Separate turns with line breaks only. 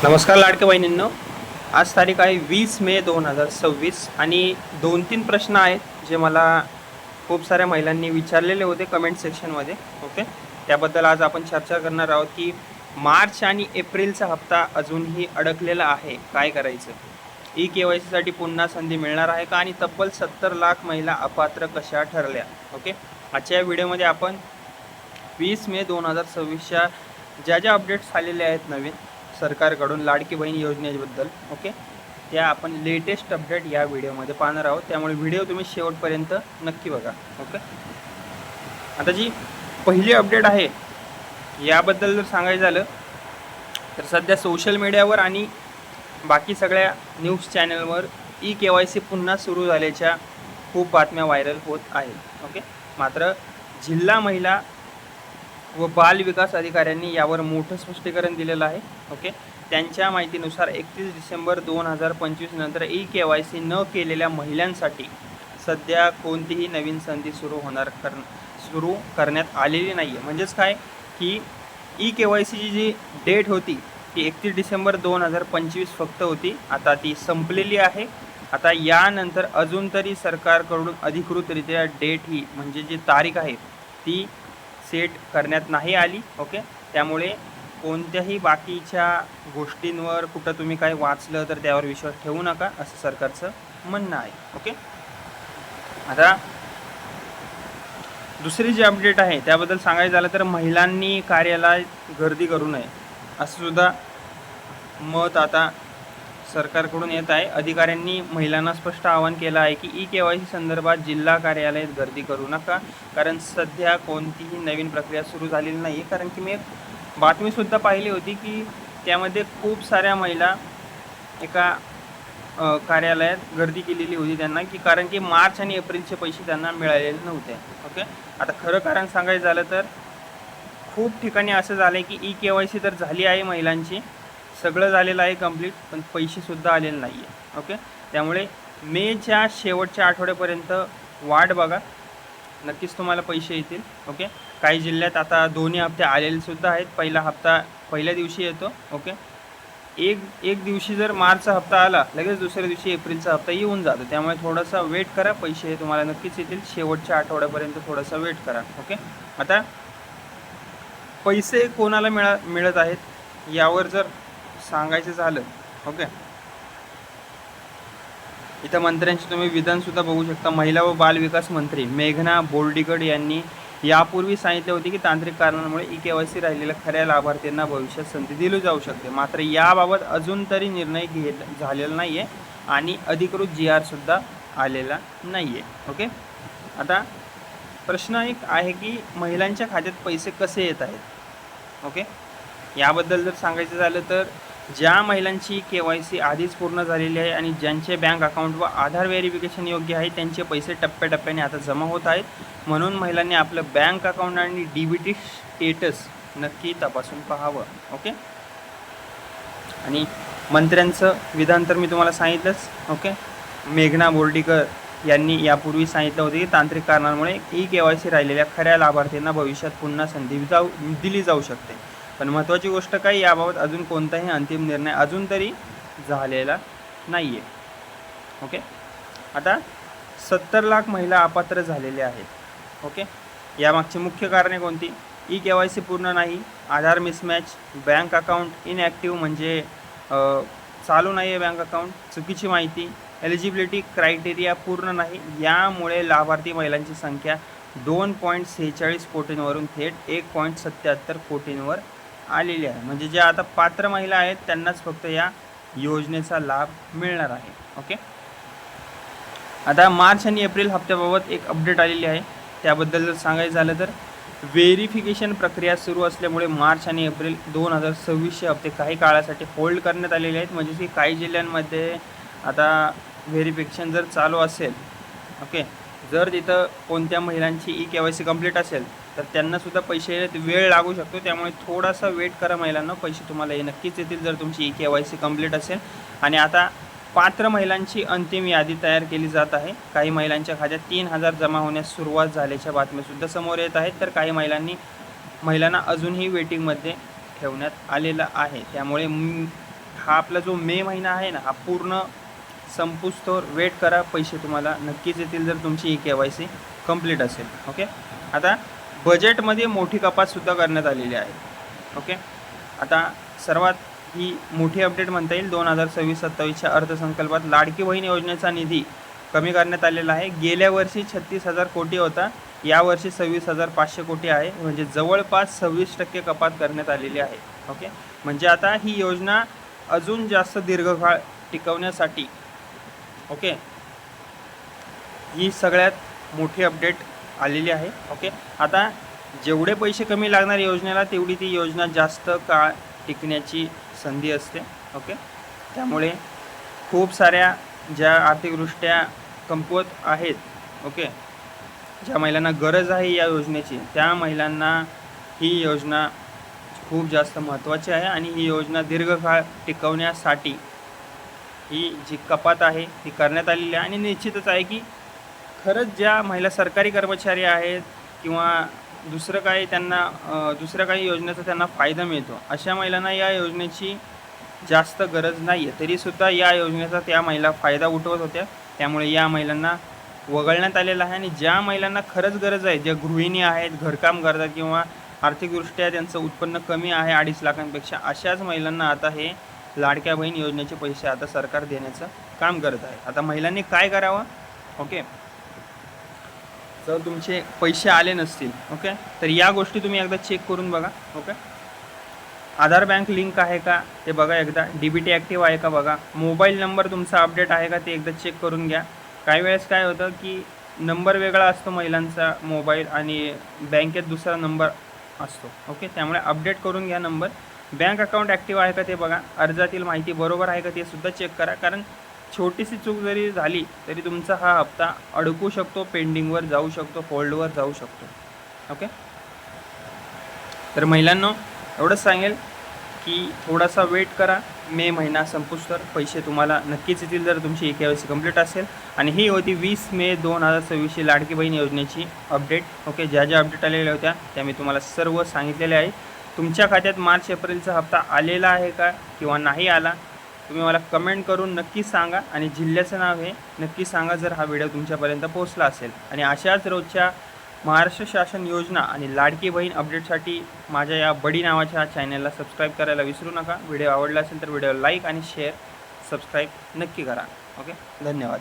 नमस्कार लाडके बहिणींनो, आज तारीख आहे 20 मे 2026 आणि 2-3 प्रश्न आहेत जे मला खूप साऱ्या महिलांनी विचारलेले होते कमेंट सेक्शनमध्ये. ओके, त्याबद्दल आज आपण चर्चा करणार आहोत की मार्च आणि एप्रिलचा हप्ता अजूनही अडकलेला आहे, काय करायचं? KYC साठी पुन्हा संधी मिळणार आहे का? आणि तब्बल 70 लाख महिला अपात्र कशा ठरल्या? ओके, आजच्या या व्हिडिओमध्ये आपण 20 मे 2026च्या ज्या अपडेट्स आलेल्या आहेत नवीन सरकारकडून लाडकी बहीण योजनेबद्दल, ओके, त्या आपण लेटेस्ट अपडेट या व्हिडिओमध्ये पाहणार आहोत. त्यामुळे व्हिडिओ तुम्ही शेवटपर्यंत नक्की बघा. ओके, आता जी पहिली अपडेट आहे याबद्दल जर सांगायचं झालं तर सध्या सोशल मीडियावर आणि बाकी सगळ्या न्यूज चॅनलवर KYC पुन्हा सुरू झाल्याच्या खूप बातम्या व्हायरल होत आहेत. ओके, मात्र जिल्हा महिला व बाल विकास अधिकाऱ्यांनी यावर मोठं स्पष्टीकरण दिलेलं आहे. ओके, त्यांच्या माहितीनुसार 31 डिसेंबर 2025 नंतर KYC न केलेल्या महिलांसाठी सध्या कोणतीही नवीन संधी सुरू करण्यात आलेली नाही आहे. म्हणजेच काय की KYCची जी डेट होती ती 31 डिसेंबर 2025 फक्त होती, आता ती संपलेली आहे. आता यानंतर अजून तरी सरकारकडून अधिकृतरित्या डेट ही म्हणजे जी तारीख आहे ती सेट करण्यात नाही आली. ओके, त्यामुळे कोणत्याही बाकीच्या गोष्टींवर कुठं तुम्ही काय वाचलं तर त्यावर विश्वास ठेवू नका, असं सरकारचं म्हणणं आहे. ओके, आता दुसरी जी अपडेट आहे त्याबद्दल सांगायचं झालं तर महिलांनी कार्यालयात गर्दी करू नये असं सुद्धा मत आता सरकारकडून येत आहे. अधिकाऱ्यांनी महिलांना स्पष्ट आवाहन केलं आहे की KYC संदर्भात जिल्हा कार्यालयात गर्दी करू नका, कारण सध्या कोणतीही नवीन प्रक्रिया सुरू झालेली नाही आहे. कारण की मी एक बातमीसुद्धा पाहिली होती की त्यामध्ये खूप साऱ्या महिला एका कार्यालयात गर्दी केलेली होती त्यांना, की कारण की मार्च आणि एप्रिलचे पैसे त्यांना मिळालेले नव्हते. ओके, आता खरं कारण सांगायचं झालं तर खूप ठिकाणी असं झालं आहे की KYC तर झाली आहे महिलांची, सगळं झालेलं आहे कंप्लीट, पण पैसेसुद्धा आलेले नाही आहे. ओके, त्यामुळे मेच्या शेवटच्या आठवड्यापर्यंत वाट बघा, नक्कीच तुम्हाला पैसे येतील. ओके, काही जिल्ह्यात आता दोन्ही हप्ते आलेलेसुद्धा आहेत. पहिला हप्ता पहिल्या दिवशी येतो. ओके, एक दिवशी जर मार्चचा हप्ता आला लगेच दुसऱ्या दिवशी एप्रिलचा हप्ता येऊन जातो. त्यामुळे थोडासा वेट करा, पैसे तुम्हाला नक्कीच येतील. शेवटच्या आठवड्यापर्यंत थोडासा वेट करा. ओके, आता पैसे कोणाला मिळत आहेत यावर जर सांगायचं झालं, ओके, इथं मंत्र्यांचे तुम्ही विधानसुद्धा बघू शकता. महिला व बाल विकास मंत्री मेघना बोर्डीकर यांनी यापूर्वी सांगितले होते की तांत्रिक कारणांमुळे KYC राहिलेल्या खऱ्या लाभार्थ्यांना भविष्यात संधी दिली जाऊ शकते. मात्र याबाबत अजून तरी निर्णय झालेला नाही आहे आणि अधिकृत GR सुद्धा आलेला नाही आहे. ओके, आता प्रश्न एक आहे की महिलांच्या खात्यात पैसे कसे येत आहेत. ओके, याबद्दल जर सांगायचं झालं तर ज्या महिलांची KYC आधीच पूर्ण झालेली आहे आणि ज्यांचे बँक अकाउंट व आधार व्हेरिफिकेशन योग्य आहे त्यांचे पैसे टप्प्याटप्प्याने आता जमा होत आहेत. म्हणून महिलांनी आपलं बँक अकाउंट आणि DBT स्टेटस नक्की तपासून पाहावं. ओके, आणि मंत्र्यांचं विधान तर मी तुम्हाला सांगितलंच. ओके, मेघना बोर्डीकर यांनी यापूर्वी सांगितलं होतं की तांत्रिक कारणांमुळे KYC राहिलेल्या खऱ्या लाभार्थ्यांना भविष्यात पुन्हा संधी दिली जाऊ शकते. पण महत्त्वाची गोष्ट काय, याबाबत अजून कोणताही अंतिम निर्णय अजून तरी झालेला नाही आहे. ओके, आता 70 लाख महिला अपात्र झालेल्या आहेत. ओके, यामागची मुख्य कारणे कोणती? KYC पूर्ण नाही, आधार मिसमॅच, बँक अकाउंट इनॲक्टिव्ह म्हणजे चालू नाही आहे बँक अकाउंट, चुकीची माहिती, एलिजिबिलिटी क्रायटेरिया पूर्ण नाही. यामुळे लाभार्थी महिलांची संख्या 2.46 कोटींवरून थेट 1.77 कोटींवर आलेली आहे. म्हणजे ज्या आता पात्र महिला आहेत त्यांनाच फक्त या योजनेचा लाभ मिळणार आहे. ओके, आता मार्च आणि एप्रिल हप्त्याबाबत एक अपडेट आलेली आहे. त्याबद्दल जर सांगायचं झालं तर व्हेरिफिकेशन प्रक्रिया सुरू असल्यामुळे मार्च आणि एप्रिल 2026चे हप्ते काही काळासाठी होल्ड करण्यात आलेले आहेत. म्हणजे की काही जिल्ह्यांमध्ये आता व्हेरिफिकेशन जर चालू असेल, ओके, जर तिथं कोणत्या महिलांची KYC कंप्लीट असेल तर त्यांनासुद्धा पैसे येण्यात वेळ लागू शकतो. त्यामुळे थोडासा वेट करा महिलांना, पैसे तुम्हाला हे नक्कीच येतील जर तुमची KYC कंप्लीट असेल. आणि आता पात्र महिलांची अंतिम यादी तयार केली जात आहे. काही महिलांच्या खात्यात 3000 जमा होण्यास सुरुवात झाल्याच्या बातम्यासुद्धा समोर येत आहेत. तर काही महिलांना अजूनही वेटिंगमध्ये ठेवण्यात आलेलं आहे. त्यामुळे हा आपला जो मे महिना आहे ना, हा पूर्ण संपुस्तोवर वेट करा, पैसे तुम्हाला नक्कीच येतील जर तुमची KYC कंप्लीट असेल. ओके. आता बजेटमध्ये मोठी कपातसुद्धा करण्यात आलेली आहे. ओके. आता सर्वात ही मोठी अपडेट म्हणता येईल 2026-27च्या अर्थसंकल्पात लाडकी बहीण योजनेचा निधी कमी करण्यात आलेला आहे. गेल्या वर्षी 36,000 कोटी होता, यावर्षी 26,500 कोटी आहे, म्हणजे जवळपास 26% कपात करण्यात आलेली आहे. ओके. म्हणजे आता ही योजना अजून जास्त दीर्घकाळ टिकवण्यासाठी ओके ही सगळ्यात मोठी अपडेट आलेली आहे. ओके. आता जेवढे पैसे कमी लागणार योजनेला तेवढी ती योजना जास्त काळ टिकण्याची संधी असते. ओके. त्यामुळे खूप साऱ्या ज्या आर्थिकदृष्ट्या कमकुवत आहेत, ओके, ज्या महिलांना गरज आहे या योजनेची, त्या महिलांना ही योजना खूप जास्त महत्त्वाची आहे आणि ही योजना दीर्घकाळ टिकवण्यासाठी ही जी कपात आहे ती करण्यात आलेली आहे. आणि निश्चितच आहे की खरंच ज्या महिला सरकारी कर्मचारी आहेत किंवा दुसरं काही त्यांना दुसऱ्या काही योजनेचा त्यांना फायदा मिळतो, अशा महिलांना या योजनेची जास्त गरज नाही आहे, तरीसुद्धा या योजनेचा त्या महिला फायदा उठवत होत्या. त्यामुळे या महिलांना वगळण्यात आलेलं आहे. आणि ज्या महिलांना खरंच गरज आहे, ज्या गृहिणी आहेत, घरकाम करतात किंवा आर्थिकदृष्ट्या त्यांचं उत्पन्न कमी आहे 2.5 लाखांपेक्षा, अशाच महिलांना आता हे लाडक्या बहीण योजनेचे पैसे आता सरकार देण्याचं काम करत आहे. आता महिलांनी काय करावं? ओके. जर तुमचे पैसे आले नसतील, ओके, तर या गोष्टी तुम्ही एकदा चेक करून बघा. ओके. आधार बँक लिंक आहे का ते बघा एकदा, DBT ॲक्टिव्ह आहे का बघा, मोबाईल नंबर तुमचा अपडेट आहे का ते एकदा चेक करून घ्या. काही वेळेस काय होतं की नंबर वेगळा असतो महिलांचा मोबाईल आणि बँकेत दुसरा नंबर असतो. ओके. त्यामुळे अपडेट करून घ्या नंबर. बँक अकाउंट ॲक्टिव्ह आहे का ते बघा, अर्जातील माहिती बरोबर आहे का ते सुद्धा चेक करा, कारण छोटीशी चूक जरी झाली तरी तुमचा हा हप्ता अडकू शकतो, पेंडिंगवर जाऊ शकतो, होल्डवर जाऊ शकतो. ओके. तर महिलांनो एवढंच सांगेल की थोडासा वेट करा, मे महिना संपुस्तर पैसे तुम्हाला नक्कीच येतील जर तुमची KYC कंप्लीट असेल. आणि ही होती 20 मे 2026ची लाडकी बहीण योजनेची अपडेट. ओके. ज्या ज्या अपडेट आलेल्या होत्या त्या मी तुम्हाला सर्व सांगितलेल्या आहे. तुमच्या खात्यात मार्च एप्रिलचा हप्ता आलेला आहे का किंवा नाही आला, तुम्ही मला कमेंट करून नक्की सांगा. आणि जिल्ह्याचं नाव हे नक्की सांगा जर हा व्हिडिओ तुमच्यापर्यंत पोहोचला असेल. आणि अशाच रोजच्या महाराष्ट्र शासन योजना आणि लाडकी बहीण अपडेटसाठी माझ्या या बडी नावाच्या चॅनलला सबस्क्राईब करायला विसरू नका. व्हिडिओ आवडला असेल तर व्हिडिओ लाईक आणि शेअर सबस्क्राईब नक्की करा. ओके. धन्यवाद.